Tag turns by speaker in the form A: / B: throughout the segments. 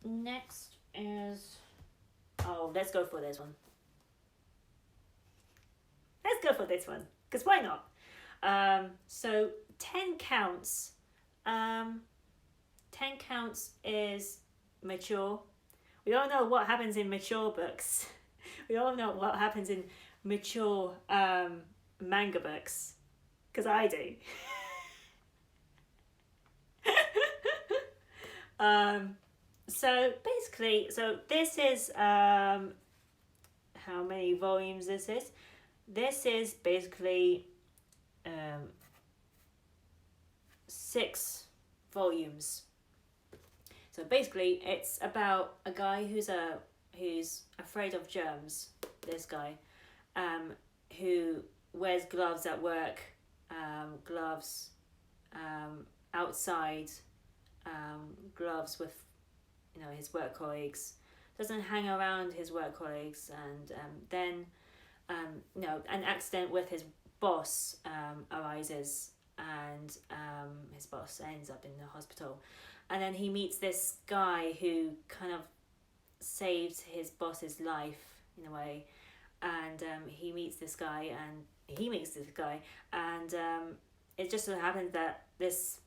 A: next is... Oh, let's go for this one. Let's go for this one, because why not? So 10 counts. 10 counts is mature. We all know what happens in mature books. We all know what happens in mature manga books, because I do. So basically, this is how many volumes this is? This is basically 6 volumes. So basically, it's about a guy who's afraid of germs. This guy, who wears gloves at work, gloves outside, gloves with his work colleagues. Doesn't hang around his work colleagues, and then an accident with his boss arises, and his boss ends up in the hospital, and then he meets this guy who kind of saved his boss's life in a way, and he meets this guy, and it just so happens that this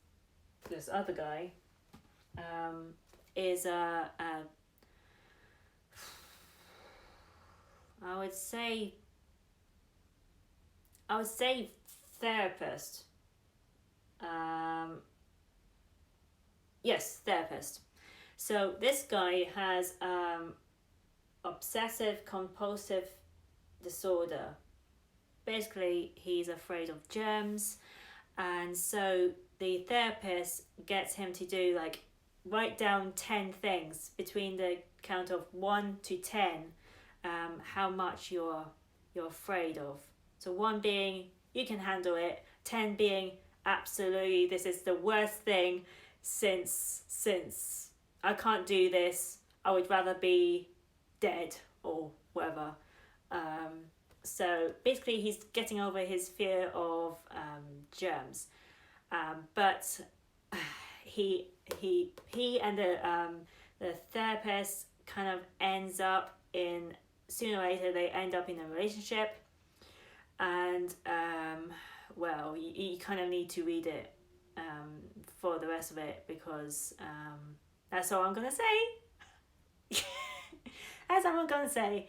A: other guy is I would say therapist. Yes, therapist. So this guy has obsessive compulsive disorder. Basically, he's afraid of germs, and so the therapist gets him to do write down 10 things between the count of 1 to 10, how much you're afraid of. So 1 being you can handle it, 10 being absolutely this is the worst thing since I can't do this, I would rather be dead or whatever. So basically he's getting over his fear of germs, but he and the therapist kind of ends up in, sooner or later they end up in a relationship, and well, you kind of need to read it for the rest of it, because that's all I'm gonna say. That's all I'm gonna say.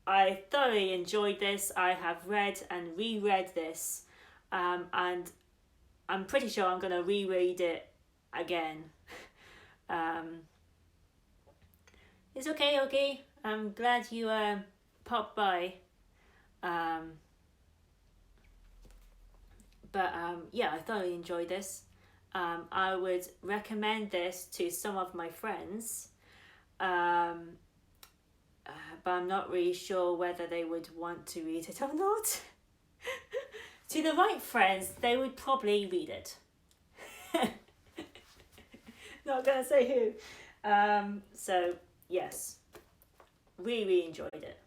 A: I thoroughly enjoyed this. I have read and reread this, and I'm pretty sure I'm gonna reread it again. It's okay. I'm glad you popped by. But yeah, I thoroughly enjoyed this. I would recommend this to some of my friends, but I'm not really sure whether they would want to read it or not. To the right friends, they would probably read it. Not gonna say who. So yes, really enjoyed it.